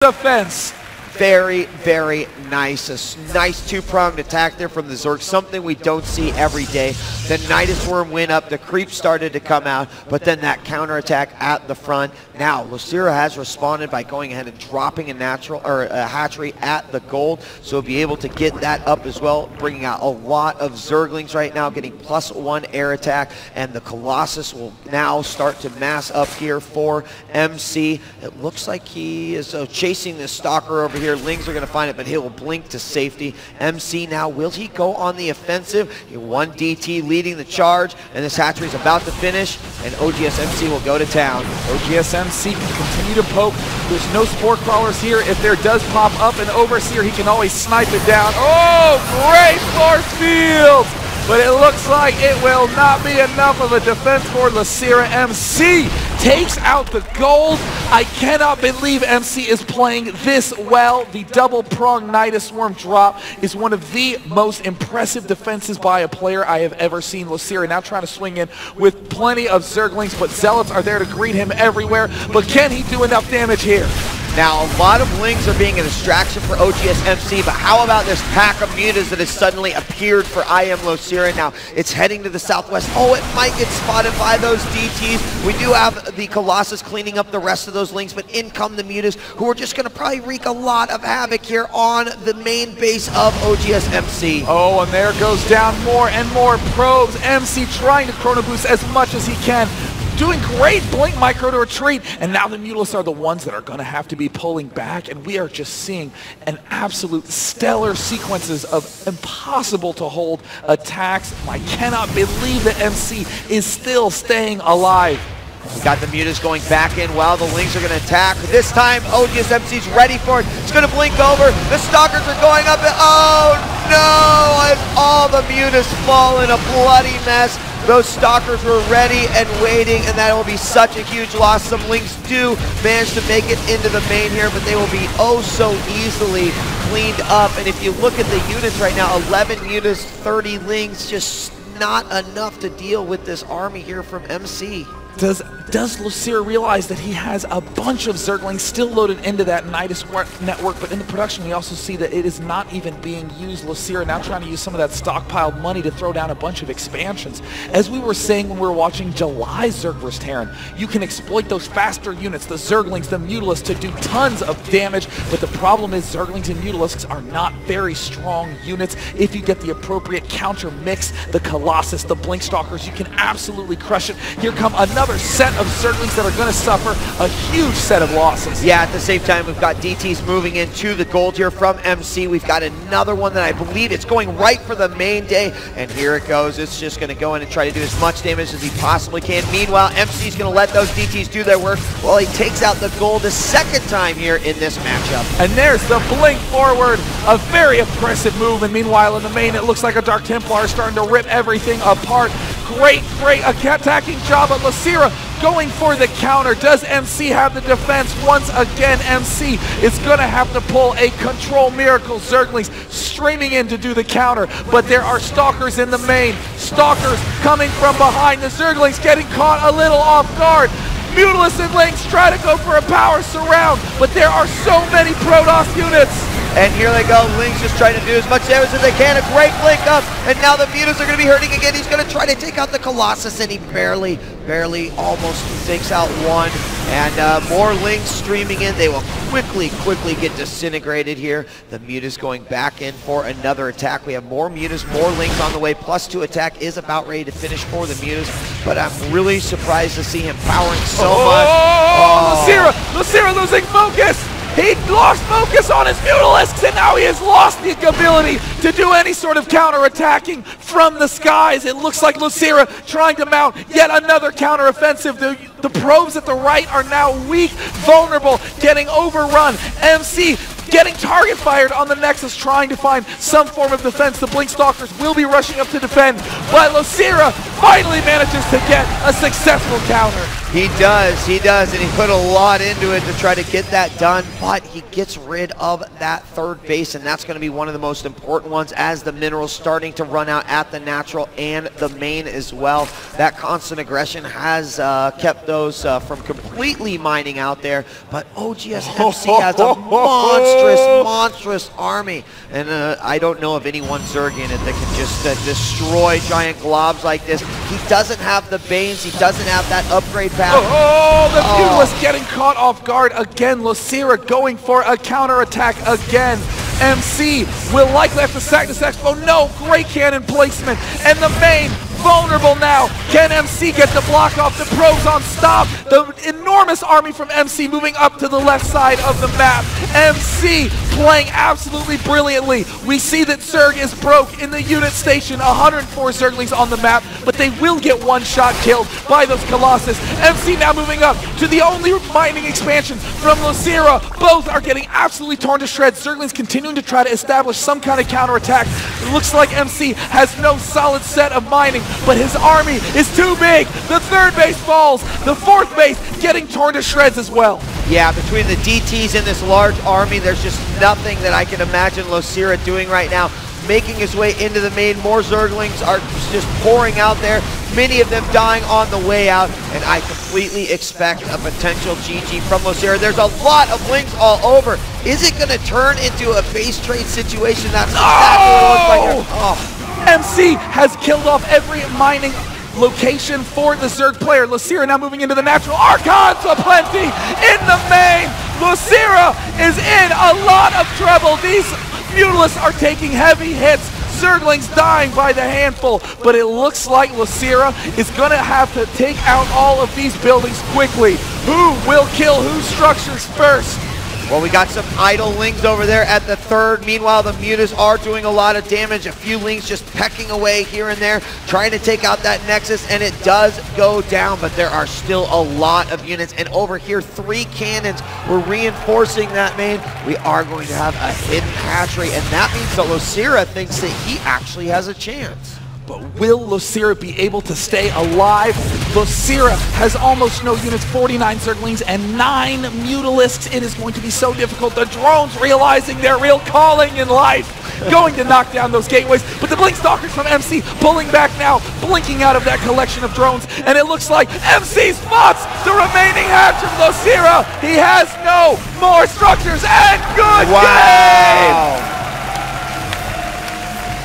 defense. Very, very nice. A nice two-pronged attack there from the Zerg, something we don't see every day. The Nidus Worm went up, the creep started to come out, but then that counterattack at the front. Now, Losira has responded by going ahead and dropping a hatchery at the gold, so we'll be able to get that up as well, bringing out a lot of Zerglings right now, getting +1 air attack, and the Colossus will now start to mass up here for MC. It looks like he is chasing this Stalker over here. Lings are going to find it, but he will blink to safety. MC now, will he go on the offensive? One DT leading the charge, and this hatchery is about to finish, and oGsMC will go to town. oGsMC can continue to poke. There's no Spore Crawlers here. If there does pop up an Overseer, he can always snipe it down. Oh, great force field! But it looks like it will not be enough of a defense for Losira. MC takes out the gold. I cannot believe MC is playing this well. The double-pronged Nidus Worm drop is one of the most impressive defenses by a player I have ever seen. Losira now trying to swing in with plenty of Zerglings, but Zealots are there to greet him everywhere. But can he do enough damage here? Now, a lot of Lings are being a distraction for oGsMC, but how about this pack of mutas that has suddenly appeared for IMLosira? Now, it's heading to the southwest. Oh, it might get spotted by those DTs. We do have the Colossus cleaning up the rest of those Lings, but in come the mutas, who are just going to probably wreak a lot of havoc here on the main base of oGsMC. Oh, and there goes down more and more probes. MC trying to chrono boost as much as he can. Doing great, blink micro to retreat, and now the Mutalisks are the ones that are going to have to be pulling back, and we are just seeing an absolute stellar sequences of impossible to hold attacks. I cannot believe that MC is still staying alive. We got the mutas going back in while the Lings are going to attack. This time, oGsMC's ready for it. It's going to blink over. The Stalkers are going up. Oh, no! As all the mutas fall in a bloody mess. Those Stalkers were ready and waiting, and that will be such a huge loss. Some Lings do manage to make it into the main here, but they will be oh so easily cleaned up. And if you look at the units right now, 11 mutas, 30 Lings, just not enough to deal with this army here from MC. Does Losira realize that he has a bunch of Zerglings still loaded into that Nidus network, but in the production we also see that it is not even being used. Losira now trying to use some of that stockpiled money to throw down a bunch of expansions. As we were saying when we were watching July's Zerg vs. Terran, you can exploit those faster units, the Zerglings, the Mutalisks, to do tons of damage, but the problem is Zerglings and Mutalisks are not very strong units. If you get the appropriate counter mix, the Colossus, the Blink Stalkers, you can absolutely crush it. Here come another set of Zerglings that are going to suffer a huge set of losses. Yeah, at the same time, we've got DTs moving into the gold here from MC. We've got another one that I believe it's going right for the main day, and here it goes. It's just going to go in and try to do as much damage as he possibly can. Meanwhile, MC's going to let those DTs do their work while he takes out the gold a second time here in this matchup. And there's the blink forward, a very impressive move, and meanwhile in the main it looks like a Dark Templar is starting to rip everything apart. Great attacking job of Losira going for the counter. Does MC have the defense? Once again, MC is going to have to pull a Control Miracle. Zerglings streaming in to do the counter, but there are Stalkers in the main. Stalkers coming from behind. The Zerglings getting caught a little off guard. Mutalisks and Lings try to go for a power surround, but there are so many Protoss units. And here they go, Lings just trying to do as much damage as they can. A great blink up, and now the mutas are going to be hurting again. He's going to try to take out the Colossus, and he barely almost takes out one. And more Lings streaming in. They will quickly get disintegrated here. The mutas going back in for another attack. We have more mutas, more Lings on the way. +2 attack is about ready to finish for the mutas, but I'm really surprised to see him powering so much. Oh, Losira losing focus. He lost focus on his Mutalisks, and now he has lost the ability to do any sort of counter-attacking from the skies. It looks like Losira trying to mount yet another counter-offensive. The probes at the right are now weak, vulnerable, getting overrun. MC getting target fired on the Nexus, trying to find some form of defense. The Blink Stalkers will be rushing up to defend, but Losira finally manages to get a successful counter. He does, and he put a lot into it to try to get that done, but he gets rid of that third base, and that's going to be one of the most important ones as the minerals starting to run out at the natural and the main as well. That constant aggression has kept those from completely mining out there, but oGsMC has a monstrous army, and I don't know of any one Zerg in it that can just destroy giant globs like this. He doesn't have the Banes, he doesn't have that upgrade path. Oh, the Mutalisk getting caught off guard again. Losira going for a counterattack again. MC will likely have to sack this Expo. No, great cannon placement. And the main vulnerable now. Can MC get the block off? The probes on stop. The enormous army from MC moving up to the left side of the map. MC playing absolutely brilliantly. We see that Zerg is broke in the unit station. 104 Zerglings on the map, but they will get one shot killed by those Colossus. MC now moving up to the only mining expansion from Losira. Both are getting absolutely torn to shreds. Zerglings continuing to try to establish some kind of counterattack. It looks like MC has no solid set of mining, but his army is too big. The third base falls. The fourth base getting torn to shreds as well. Yeah, between the DTs and this large army, there's just nothing that I can imagine Losira doing right now. Making his way into the main, more Zerglings are just pouring out there, many of them dying on the way out, and I completely expect a potential GG from Losira. There's a lot of links all over. Is it going to turn into a base trade situation? That's exactly what it looks like here. Oh. MC has killed off every mining location for the Zerg player. Losira now moving into the natural. Archons aplenty in the main. Losira is in a lot of trouble. These Mutalisks are taking heavy hits. Zerglings dying by the handful, but it looks like Losira is going to have to take out all of these buildings quickly. Who will kill whose structures first? Well, we got some idle lings over there at the third. Meanwhile, the Mutas are doing a lot of damage. A few lings just pecking away here and there, trying to take out that Nexus, and it does go down, but there are still a lot of units. And over here, 3 cannons. We're reinforcing that main. We are going to have a hidden hatchery, and that means that Losira thinks that he actually has a chance. But will Losira be able to stay alive? Losira has almost no units, 49 Zerglings and 9 Mutalisks. It is going to be so difficult. The drones realizing their real calling in life, going to knock down those gateways. But the Blink Stalkers from MC pulling back now, blinking out of that collection of drones. And it looks like MC spots the remaining hatch of Losira. He has no more structures, and good game!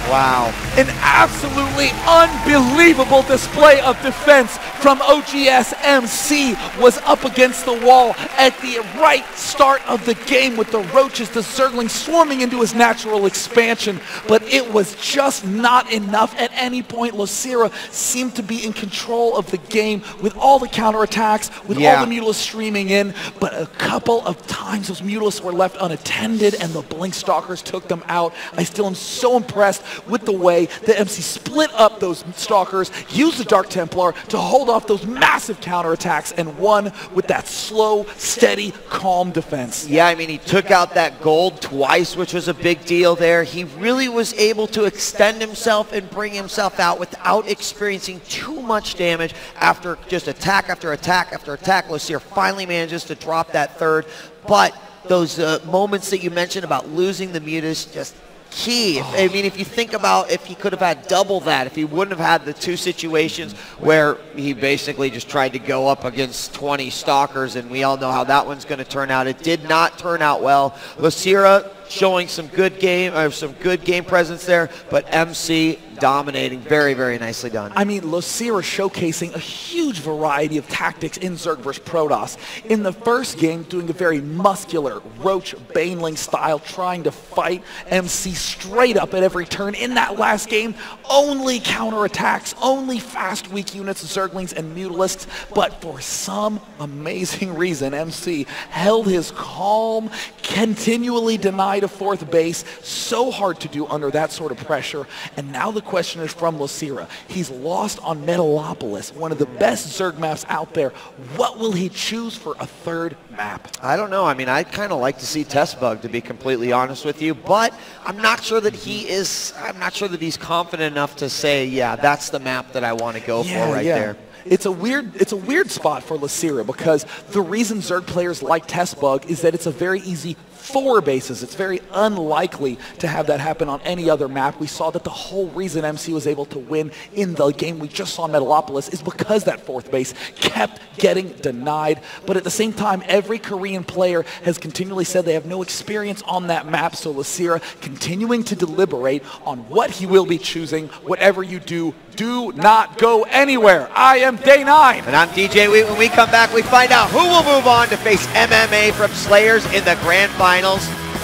Wow. An absolutely unbelievable display of defense from oGsMC was up against the wall at the right start of the game with the roaches, the Zerglings swarming into his natural expansion, but it was just not enough. At any point, Losira seemed to be in control of the game with all the counterattacks, with all the Mutalisks streaming in, but a couple of times those Mutalisks were left unattended and the Blink Stalkers took them out. I still am so impressed with the way that MC split up those Stalkers, used the Dark Templar to hold off those massive counterattacks, and won with that slow, steady, calm defense. Yeah, I mean, he took out that gold twice, which was a big deal there. He really was able to extend himself and bring himself out without experiencing too much damage after just attack after attack after attack. Losira finally manages to drop that third, but those moments that you mentioned about losing the Mutas, just key. I mean, if you think about if he could have had double that, if he wouldn't have had the 2 situations where he basically just tried to go up against 20 Stalkers, and we all know how that one's going to turn out. It did not turn out well. Losira showing some good game presence there, but MC dominating. Very, very nicely done. I mean, Losira showcasing a huge variety of tactics in Zerg vs. Protoss. In the first game, doing a very muscular Roach Baneling style, trying to fight MC straight up at every turn. In that last game, only counterattacks, only fast, weak units, Zerglings and Mutalisks, but for some amazing reason, MC held his calm, continually denied a 4th base. So hard to do under that sort of pressure, and now the question is from Losira. He's lost on Metalopolis, one of the best Zerg maps out there. What will he choose for a 3rd map? I don't know. I mean, I'd kind of like to see Testbug, to be completely honest with you, but I'm not sure that he's confident enough to say, yeah, that's the map that I want to go for right there. it's a weird spot for Losira, because the reason Zerg players like Test Bug is that it's a very easy 4 bases. It's very unlikely to have that happen on any other map. We saw that the whole reason MC was able to win in the game we just saw Metalopolis is because that 4th base kept getting denied. But at the same time, every Korean player has continually said they have no experience on that map, so Losira continuing to deliberate on what he will be choosing. Whatever you do, do not go anywhere. I am Day 9. And I'm DJ. When we come back, we find out who will move on to face MMA from Slayers in the grand finals.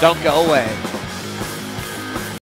Don't go away.